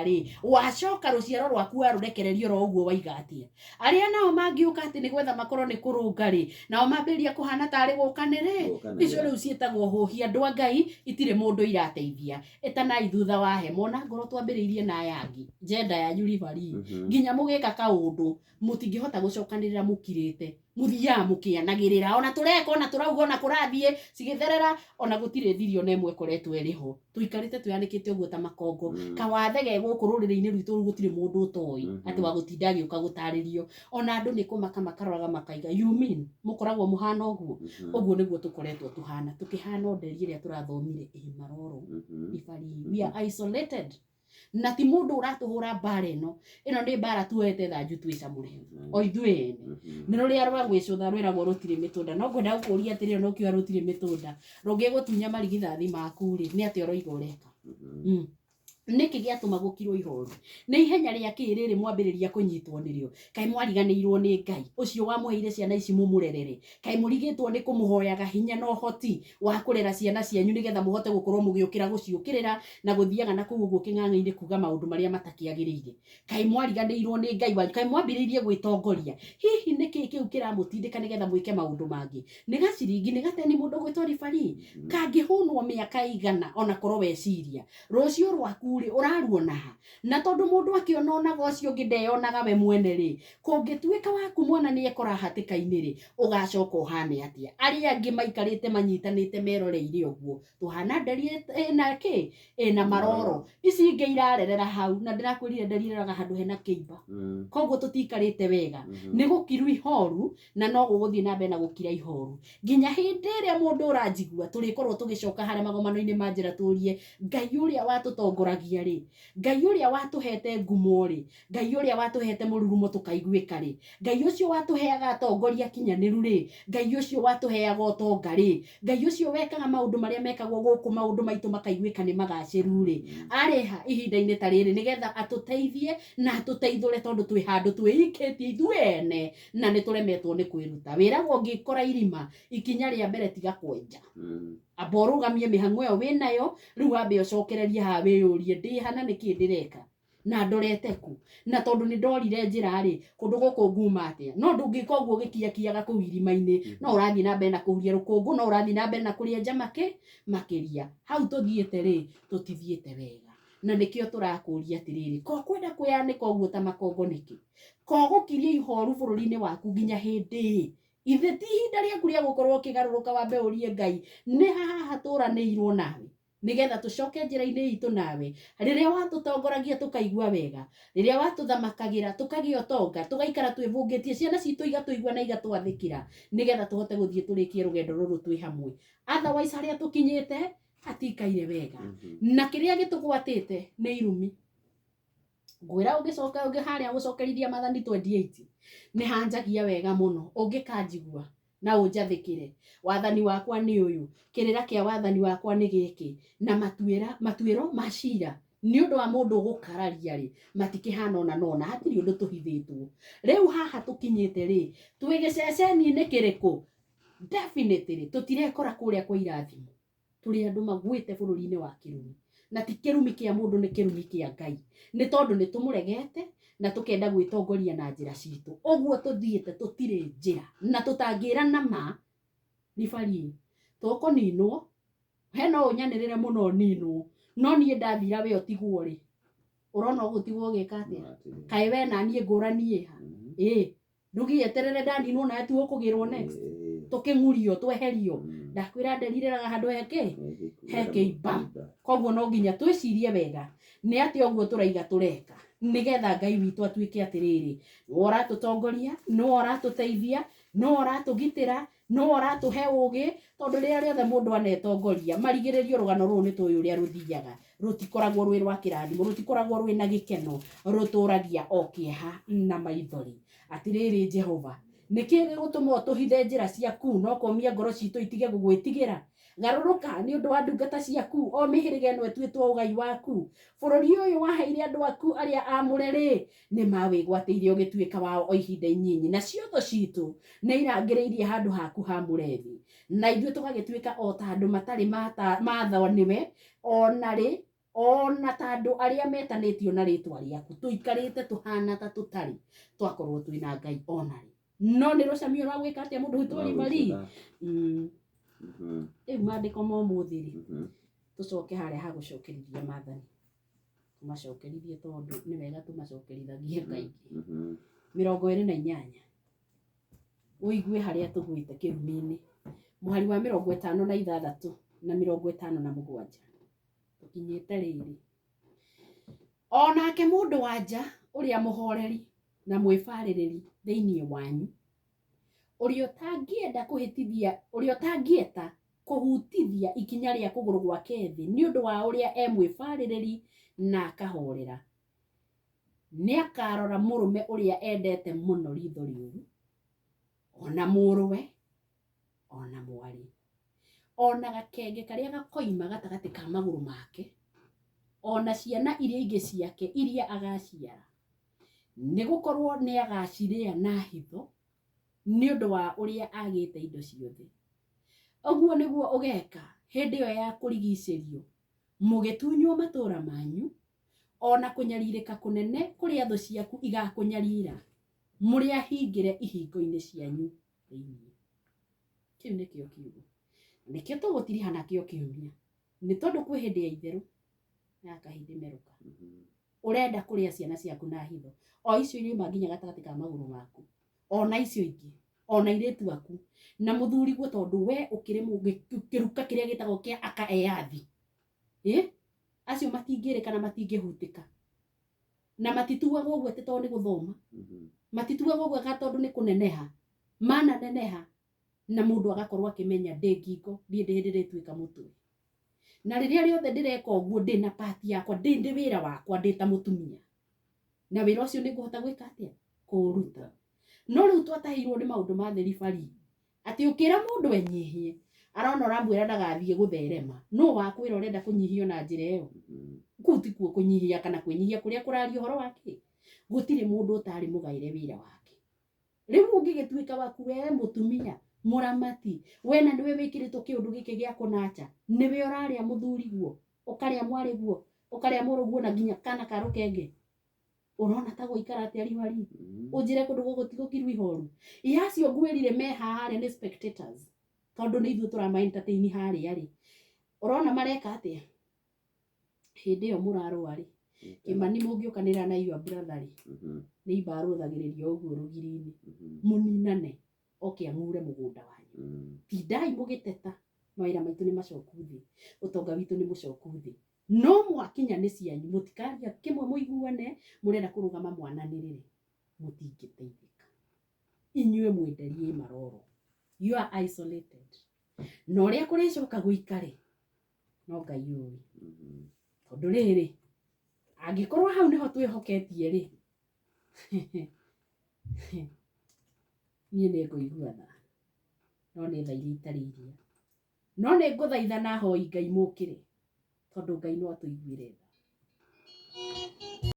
wega ri wacoka ruciaro rwaku warurekererio ro uguo waiga atia aria nao mangiuka ati ni gwetha makorwo ni kurunga ri nao mambiria kuhana tari gukanire icio riu cietagwo huhia ndwa ngai itire mundu irateithia etanai thutha wa hemo na ngoro twambiriirie na yangi jenda ya yuribari nginya mugika kaundu mutingihota gucokanirira mukirite muthia mukianagirira ona tureka ona turauga ona kurathie cigitherera ona gutire thirio na imwe koretwo eriho tuikarite tuyanikite uguo ta makongo kawathege guku rurire-ini rwitu gutire mundu utoi ati wa gutinda agiuka gutaririo ona andu ni kumaka makaroraga makaiga you mean mukoragwo muhana uguo uguo niguo tukoretwo tuhana tukihana nderi iria turathomire maroro ifari we are isolated na ti mundu uratuhura bara ino ni bara tuwete thanju twicamure o ithuene ni ruria rwa gwicutha rwiragwo rutire mitunda no ngwenda gukuria atiri no kiwa rutire mitunda rungigutunya marigithathi maku ri ni ati oroiga ureka niki giatuma gukirwo ihoru ni ihenya ria kiriri mwambiriria kunyitwo nirio kai mwariganirwo ni ngai ucio wamuheire ciana ici mumurerere kai murigitwo ni kumuhoyaga hinya no hoti wa kurera ciana cianyu nigetha muhote gukorwo mugiukira guciukirira na guthiaga na kuguo king'ang'a-ini kuga maundu maria matakiagirire kai mwariganirwo ni ngai wanyu kai mwambiririe gwitongoria hihi niki kiu kiramutindika nigetha mwike maundu mangi ni gaciringi ni gateni mundu gwitwo ribari kangihunwo miaka igana ona korwo weciria rucio rwaku uraruona na tondu mundu akiona onaga ucio ngindeyonaga we mwene ri kungituika waku mwana ni ekora hatika-ini ri ugacoka uhane atia aria angi maikarite manyitanite meroreire uguo tuhana nderi na ki na maroro ici ingi irarerera hau na ndirakwirire nderireraga handu hena kiimba koguo tutikarite wega ni gukiru ihoru na no guguthie na mbere na gukira ihoru nginya hindi iria mundu uranjigua turikorwo tugicoka haria magomano-ini manjira turie ngai uria watutongoragia ri ngai uria watuhete ngumo ri ngai uria watuhete mururumo tukaiguika ri ngai ucio watuheaga atongoria kinyaniru ri ngai ucio watuheaga utonga ri ngai ucio wekaga maundu maria mekagwo guku maundu maitu makaiguika ni magaciru ri ariha ihinda-ini ta riri nigetha atuteithie na atuteithure tondu twi handu twiikitie ithuene na ni turemetwo ni kwiruta wiragwo ngikora irima ikinya ria mbere tiga kwenja aborugamie mihang'o yo winayo riu ambe ucokererie ha wiyurie ndihana niki ndireka na ndorete ku na tondu ni ndorire njira ri kundu guku nguma atia no ndungika uguo gikiakiaga ku irima-ini no urathie na mbere na kuhuria rukungu no urathie na mbere na kuria njamake makiria hau tuthiete ri tutithiete wega na nikio turakuria atiriri ko kwenda kuyanika uguo ta makongo niki ko gukiria ihoru bururi-ini waku nginya hindi ithe ti ihinda riaku ria gukorwo ukigaruruka wambe urie ngai ni haha haturanirwo nawe nigetha tucoke njira-ini itu nawe riria watutongoragia tukaigua wega riria watuthamagira tukagia utonga tugaikara twivungitie ciana citu igatuigua na igatwathikira nigetha tuhote guthie turikie rugendo ruru twi hamwe otherwise haria tukinyite hatikaire wega na kiria gitugwatite ni irumi ngwira ungicoka ungi haria gucokerithia mathani 28 ni hanjagia wega muno ungikanjigua na unjathikire wathani wakwa ni uyu kirira kia wathani wakwa ni giki na matuiro macira ni undu wa mundu gukararia ri matikihana ona nona hatiri undu tuhithitwo riu haha tukinyite ri twigiceceni-ini kiriku definitely tutirekora kuria kwa irathimo turi andu magwite bururi-ini wa kirumi na ti kirumi kia mundu ni kirumi kia ngai ni tondu ni tumuregete na tukenda gwitongoria na njira citu uguo tuthiete tutire njira na tutangira na ma ribari tukuninwo heno unyanirire muno ninwo no nie ndathira we otigwo ri urona ugutigwo gika atia kai we na nie nguranie ha ndugieterere ndaninwo na ati ukugirwo next tuking'urio tweherio ndakwira nderireraga handu heke iba koguo no nginya twicirie wega ni ati oguo turaiga tureka nigetha ngai witu atuike atiriri no uratutongoria no uratuteithia no uratugitira no uratuhe ugi tondu riria riothe mundu anetongoria marigiririo rugano ruru ni tuyu uria ruthiaga rutikoragwo rwi rwa kirathimo rutikoragwo rwi na gikeno ruturagia o kieha na maithori atiriri Jehova niki gutuma tuhithe njira ciaku no komia ngoro citu itige gugwitigira garuruka ni undu wa ndungata ciaku o mihirige no etwitwo ugai waku bururi uyu waheire andu aku aria amureri ni mawigwatiire ugituika wao o ihinda inyinyi na ciotho citu ni irangiriirie handu haku ha murethi na ithuĩ tugagituika o ta andu matari mathoniwe ona ri ona tandu aria metanitio na ritwa riaku tuikarite tuhana ta tutari twakorwo twina Ngai onari no ni rucamio rwa gwika atia mundu hituri bari mandiko momuthiri tucoke haria hagucokerithia mathani tumacokerithie tondu ni wega tumacokerithagie kaingi 28 uigue haria tugwite kirumini muhari wa 56 na 57 tukinyite riri onake mundu wanja uria muhoreri na mwifaririri thiini wanyu uria utangienda kuhitithia uria utangieta kuhutithia ikinya ria kuguru gwake thi ni undu wa uria mwifaririri na akahorera ni akarora murume uria endete muno ritho riuru ona muruwe ona mwari ona gakenge karia gakoima gatagati ka maguru make ona ciana iria ingi ciake iria agaciara ni gukorwo ni agaciria na hitho ni undu wa uria agite indo ciothe oguo niguo ugeka hindi yo ya kurigicerio mugitunywo matura manyu ona kunyaririka kunene kuria thu ciaku igakunyarira muri ahingire ihingo-ini cianyu thiini kiu nikio kiugo nikio tugutiriha kio kiumia ni tondu kwi hindi ya itheru na kahindi meruka urenda kuria ciana ciaku na hitho o icio irima nginya gatagati ka maguru maku ona icio ingi ona iritu aku na muthuri guo tondu we ukire mugiruka kiria gitagwo kia aka eathi acio matingirika na matingihutika na matituagwo guo tondu ni guthoma matituagwo guo tondu ni kuneneha mana neneha na mundu agakorwo akimenya ndingingo ndi hindi ritwika mutwe na riria riothe ndireka uguo ndina pati yakwa ndi wira wakwa ndita mutumia na wira ucio ni nguhota gwika atia kuruta no riu twatahirwo ni maundu ma theri bari ati ukira mundu enyihie arona uramwira ndagathie gutherema no wakwira urenda kunyihio na njira iyo gutikuo kunyihia kana kwinyihia kuria kurario horo wake gutire mundu utari mugaire wira wake riu ungigituika waku we mutumia muramati wena niwe wikiritwo kiundu giki gia kunacha niwe uraria muthuri guo ukaria mwari guo ukaria muru guo na nginya kana karukenge urona ta guikara atia riwari unjire kundu gugutigokiru ihoru iacio ngwirire me haria ni spectators tondu ni ithu turama entertain haria ri urona mareka atia hindi yo murarua ri Kimani mungiukanira na your brother ri ni ibaruthagiririo uguo rugirini muninane oke amure mugunda wanyu tidai mugiteta maira maitu ni macoku thi utonga witu ni mucoku thi no mwakinya ni cianyu mutikaria kimwe muiguane murenda kurugama mwananirire mutingiteithika inyue mwenderie maroro you are isolated no ria kuricoka guikare no Ngai yui tondu riri angikorwo hau niho twihoketie ri nie ni nguiguana no ni tha iria itari iria no ni nguthaithana hoi Ngai mukire tondu Ngai no atuiguire tha